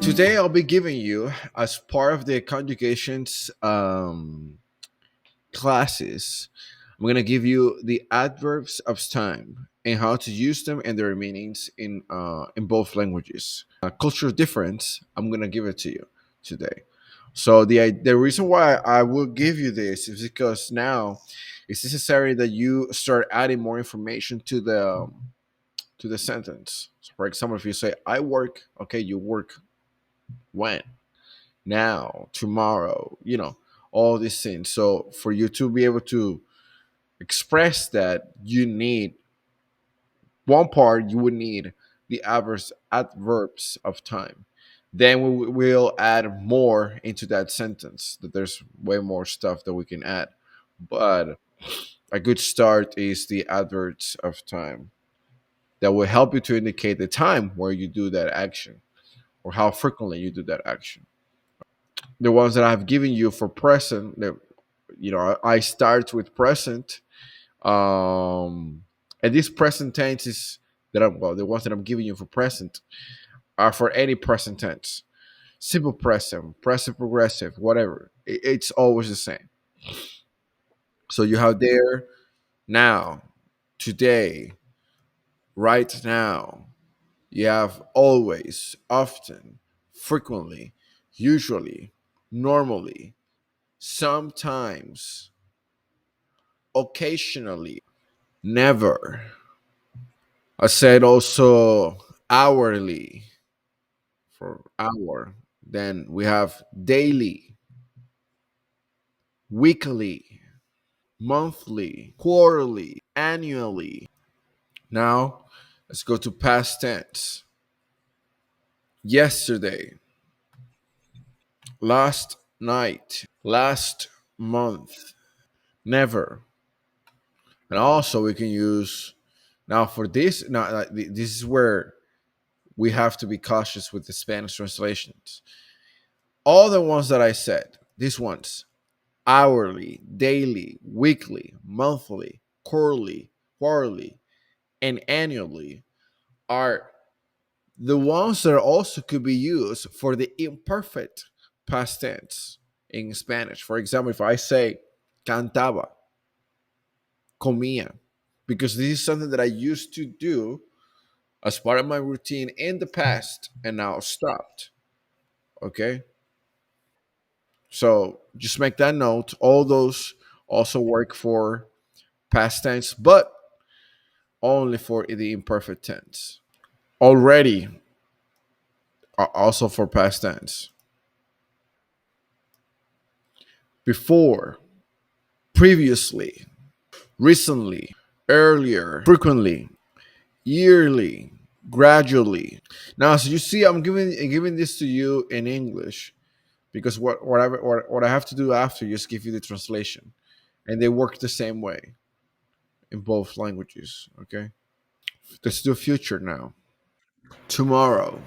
Today I'll be giving you, as part of the conjugations classes, I'm going to give you the adverbs of time and how to use them and their meanings in both languages. Cultural difference, I'm going to give it to you today. So the reason why I will give you this is because now it's necessary that you start adding more information to the sentence. So for example, if you say I work, okay, you work when, now, tomorrow, all these things. So for you to be able to express that, you need one part, you would need the adverbs of time. Then we will add more into that sentence, that there's way more stuff that we can add. But a good start is the adverbs of time that will help you to indicate the time where you do that action or how frequently you do that action. The ones that I've given you for present, I start with present, and these present tenses the ones that I'm giving you for present are for any present tense, simple present, present progressive, whatever. It's always the same. So you have there, now, today, right now. You have always, often, frequently, usually, normally, sometimes, occasionally, never. I said also hourly for hour. Then we have daily, weekly, monthly, quarterly, annually. Now let's go to past tense. Yesterday, last night, last month, never. And also we can use now for this. Now this is where we have to be cautious with the Spanish translations. All the ones that I said, these ones, hourly, daily, weekly, monthly, quarterly, and annually, are the ones that also could be used for the imperfect past tense in Spanish. For example, if I say cantaba, comía, because this is something that I used to do as part of my routine in the past and now stopped. Okay. So just make that note. All those also work for past tense, but only for the imperfect tense. Already are also for past tense. Before, previously, recently, earlier, frequently, yearly, gradually. Now, so you see, I'm giving this to you in English because what I have to do after just give you the translation, and they work the same way in both languages. Okay, let's do future now. Tomorrow,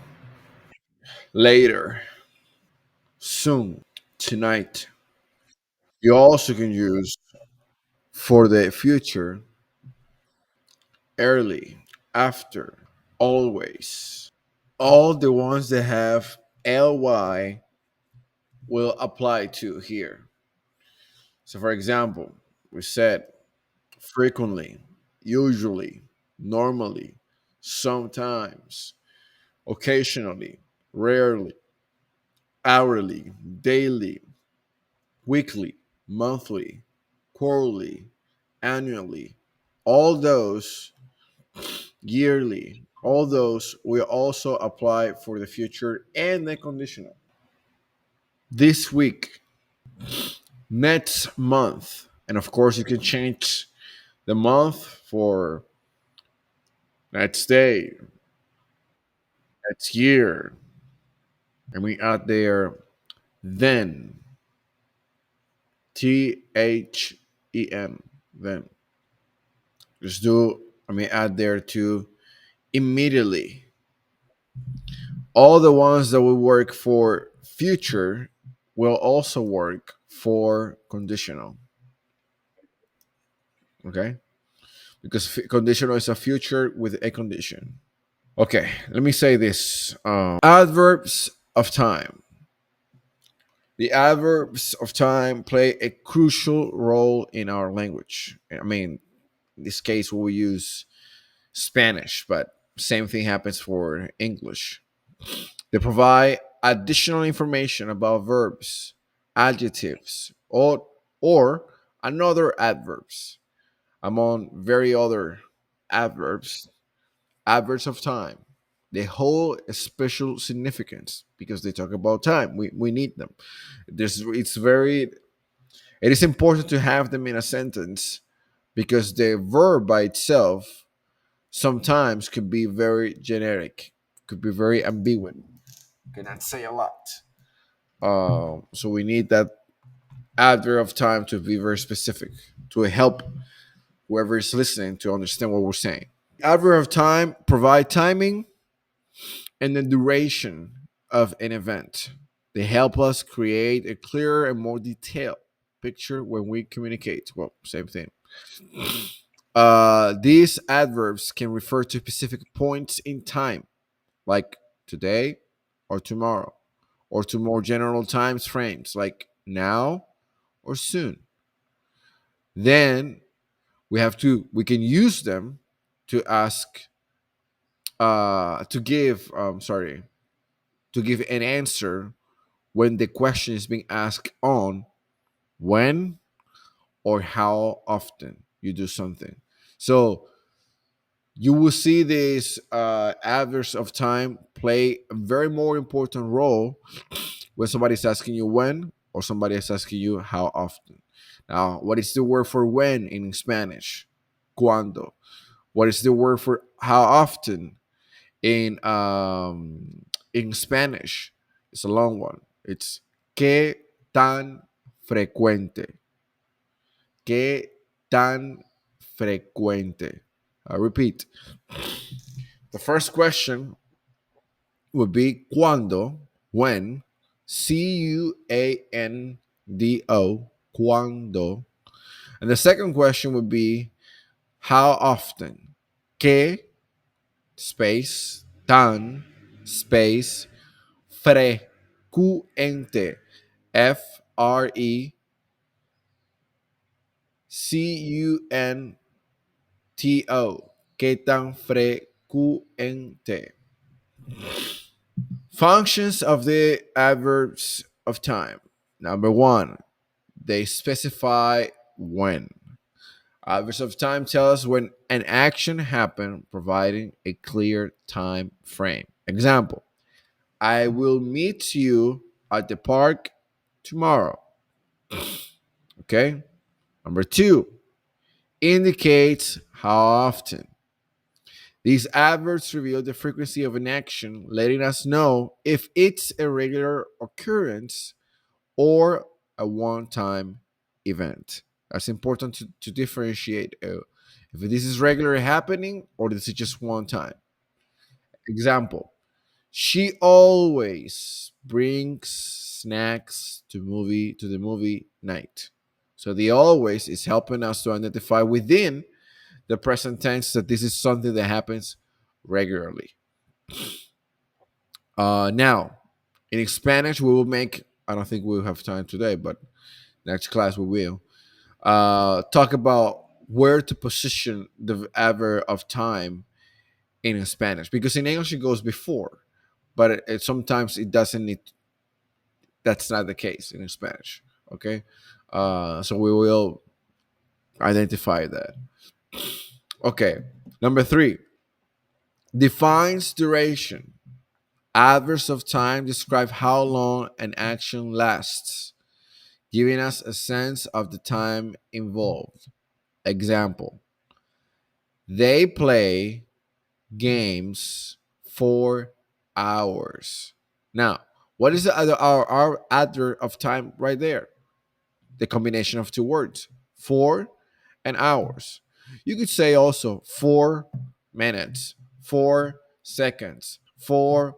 later, soon, tonight. You also can use for the future early, after, always. All the ones that have ly will apply to here. So, for example, we said frequently, usually, normally, sometimes, occasionally, rarely, hourly, daily, weekly, monthly, quarterly, annually. All those, yearly, all those will also apply for the future and the conditional. This week, next month, and of course, you can change the month for next day, next year, and we add there then, THEN, then. Just do, add there to immediately. All the ones that will work for future will also work for conditional. Okay, because conditional is a future with a condition. Okay, let me say this. Adverbs of time. The adverbs of time play a crucial role in our language. I mean, in this case, we will use Spanish, but same thing happens for English. They provide additional information about verbs, adjectives, or another adverbs, among very other adverbs, adverbs of time. They hold a special significance because they talk about time. We need them. It is important to have them in a sentence because the verb by itself sometimes could be very generic, could be very ambiguous, cannot say a lot. So we need that adverb of time to be very specific to help whoever is listening to understand what we're saying. Adverb of time provide timing and the duration of an event. They help us create a clearer and more detailed picture when we communicate. Well, same thing. These adverbs can refer to specific points in time, like today or tomorrow, or to more general times frames, like now or soon. Then we can use them to ask to give to give an answer when the question is being asked on when or how often you do something. So you will see this adverbs of time play a very more important role when somebody's asking you when or somebody is asking you how often. Now, what is the word for when in Spanish? Cuando. What is the word for how often in Spanish? It's a long one. It's qué tan frecuente. Qué tan frecuente. I repeat. The first question would be cuando, when, cuando, cuando. And the second question would be how often, que, space, tan, space, frecuente, FRECUNTO, que tan frecuente. Functions of the adverbs of time. Number one, they specify when. Adverbs of time tell us when an action happened, providing a clear time frame. Example, I will meet you at the park tomorrow. Okay. Number two, indicates how often. These adverbs reveal the frequency of an action, letting us know if it's a regular occurrence or a one time event. That's important to differentiate if this is regularly happening or this is just one time. Example, she always brings snacks to the movie night. So the always is helping us to identify within the present tense that this is something that happens regularly. Now, in Spanish, we will make, I don't think we'll have time today, but next class we will talk about where to position the adverb of time in Spanish, because in English it goes before, but sometimes it doesn't need. That's not the case in Spanish. Okay, so we will identify that. Okay, number three defines duration. Adverbs of time describe how long an action lasts, giving us a sense of the time involved. Example, they play games for hours. Now, what is the other our adverb of time right there? The combination of two words, for and hours. You could say also 4 minutes, 4 seconds, for.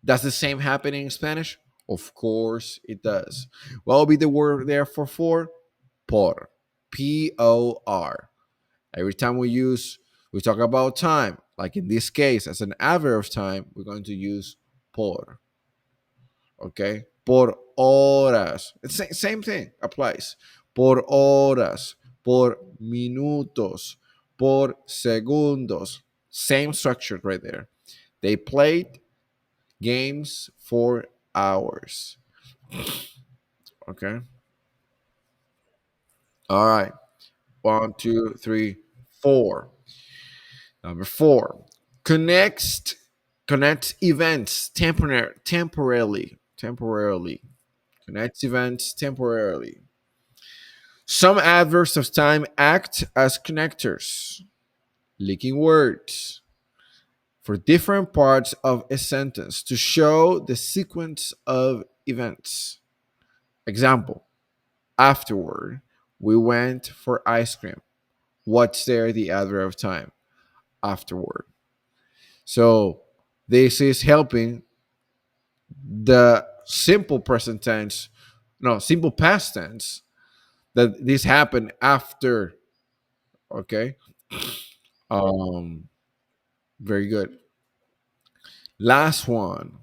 Does the same happen in Spanish? Of course it does. What will be the word there for four? Por. Por. Every time we talk about time, like in this case, as an adverb of time, we're going to use por. Okay, por horas. It's same thing applies. Por horas, por minutos, por segundos. Same structure right there. They played games for hours. Okay. All right. One, two, three, four. Number four. Connects connects events temporarily. Connects events temporarily. Some adverbs of time act as connectors, linking words for different parts of a sentence to show the sequence of events. Example: afterward, we went for ice cream. What's there? The adverb of time. Afterward. So this is helping the simple present tense, no, simple past tense, that this happened after. Okay. Um, very good. Last one.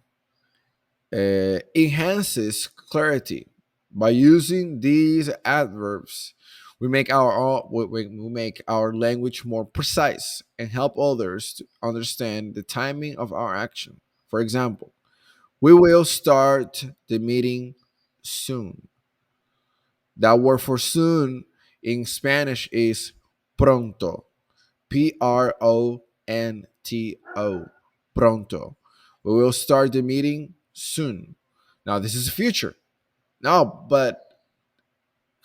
Enhances clarity by using these adverbs. We make our language more precise and help others to understand the timing of our action. For example, we will start the meeting soon. That word for soon in Spanish is pronto. Pronto. Pronto. We will start the meeting soon. Now, this is the future. No, but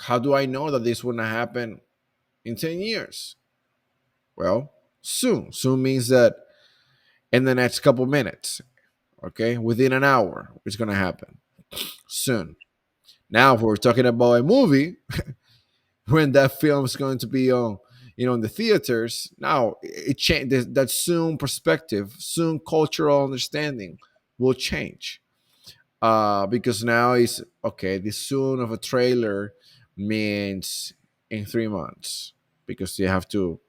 how do I know that this will not happen in 10 years? Well, soon. Soon means that in the next couple minutes, okay, within an hour, it's going to happen soon. Now, if we're talking about a movie, when that film is going to be on, in the theaters, now it change that soon perspective, soon cultural understanding will change. Because now it's okay. The soon of a trailer means in 3 months because you have to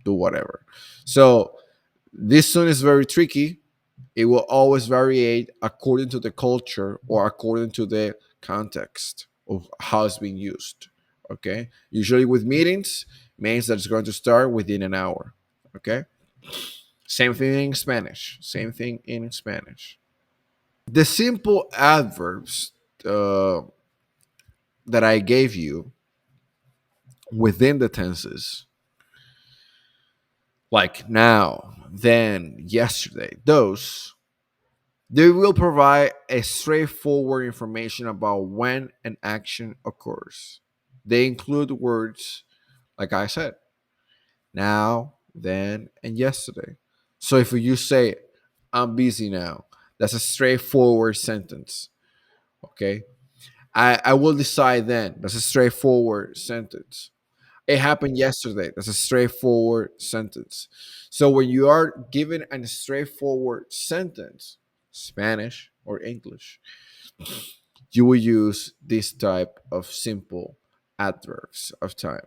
do whatever. So this soon is very tricky. It will always vary according to the culture or according to the context of how it's being used. Okay. Usually with meetings means that it's going to start within an hour. Okay. Same thing in Spanish. Same thing in Spanish. The simple adverbs uh, that I gave you within the tenses, like now, then, yesterday, those they will provide a straightforward information about when an action occurs. They include words like I said, now, then, and yesterday. So if you say, I'm busy now, that's a straightforward sentence. Okay. I will decide then. That's a straightforward sentence. It happened yesterday. That's a straightforward sentence. So when you are given a straightforward sentence, Spanish or English, you will use this type of simple adverbs of time.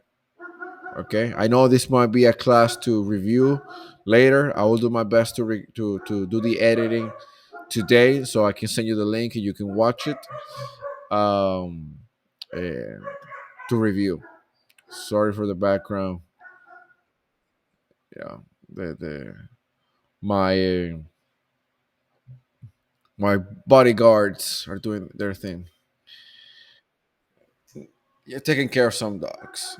Okay, I know this might be a class to review later. I will do my best to do the editing today, so I can send you the link and you can watch it and to review. Sorry for the background. Yeah, the my my bodyguards are doing their thing. Yeah, taking care of some dogs.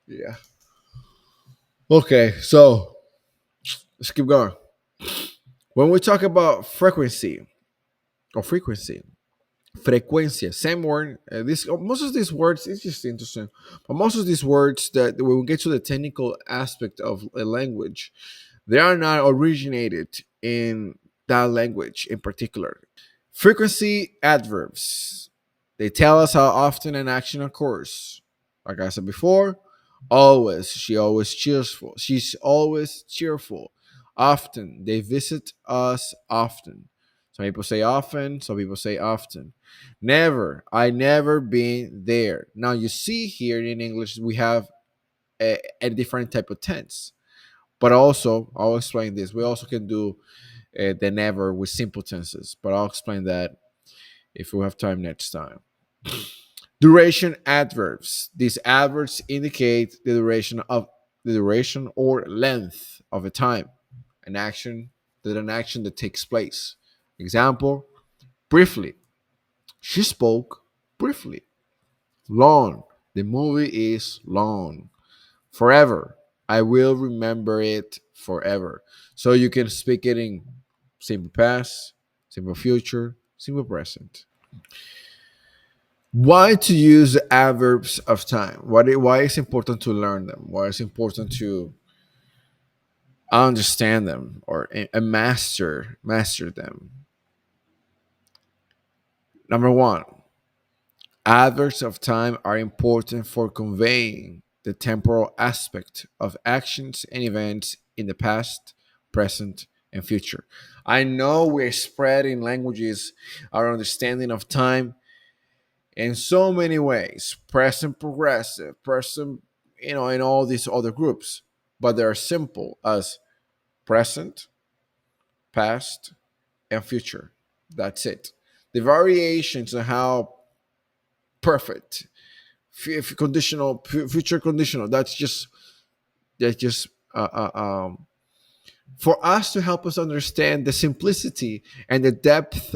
Yeah. Okay, so let's keep going. When we talk about frequency, frecuencia, same word. This most of these words, it's just interesting, but most of these words that when we get to the technical aspect of a language, they are not originated in that language in particular. Frequency adverbs. They tell us how often an action occurs. Like I said before, always. She always cheerful. She's always cheerful. Often. They visit us often. Some people say often, some people say often. Never. I never been there. Now you see here in English we have a different type of tense. But also, I'll explain this. We also can do than ever with simple tenses. But I'll explain that if we have time next time. Duration adverbs. These adverbs indicate the duration or length of a time, an action that takes place. Example: briefly. She spoke briefly. Long. The movie is long. Forever. I will remember it forever. So you can speak it in simple past, simple future, simple present. Why to use the adverbs of time? Why is important to learn them? Why is important to understand them or master them? Number one, adverbs of time are important for conveying the temporal aspect of actions and events in the past, present, and future. I know we're spreading languages our understanding of time in so many ways: present progressive, present, in all these other groups. But they're simple as present, past, and future. That's it. The variations on how perfect, conditional, future conditional, that's just for us to help us understand the simplicity and the depth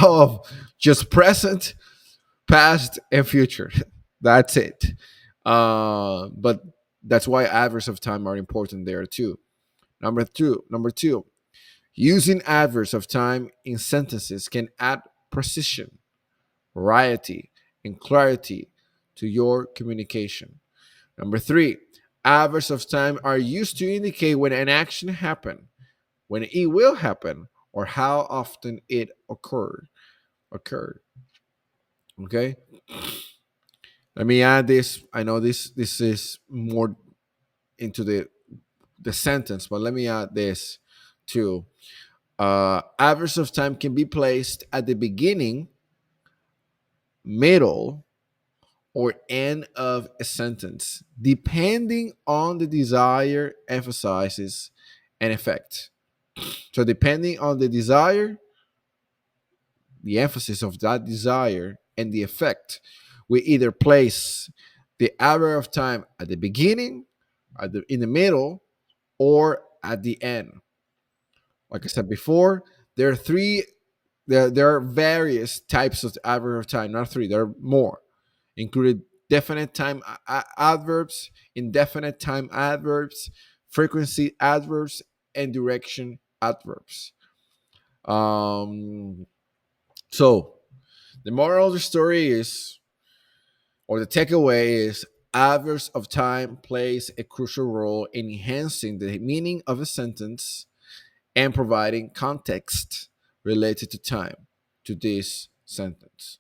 of just present, past, and future. That's it. But that's why adverbs of time are important there too. Number two, using adverbs of time in sentences can add precision, variety, and clarity to your communication. Number three, adverbs of time are used to indicate when an action happened, when it will happen, or how often it occurred. Okay. Let me add this. I know this is more into the sentence, but let me add this too. Adverbs of time can be placed at the beginning, middle, or end of a sentence, depending on the desire, emphasizes, and effect. So, depending on the desire, the emphasis of that desire, and the effect, we either place the adverb of time at the beginning, in the middle, or at the end. Like I said before, there are three. There are various types of adverb of time, not three. There are more, included definite time adverbs, indefinite time adverbs, frequency adverbs, and direction adverbs. Um, so the moral of the story is, or the takeaway is, adverbs of time plays a crucial role in enhancing the meaning of a sentence and providing context related to time to this sentence.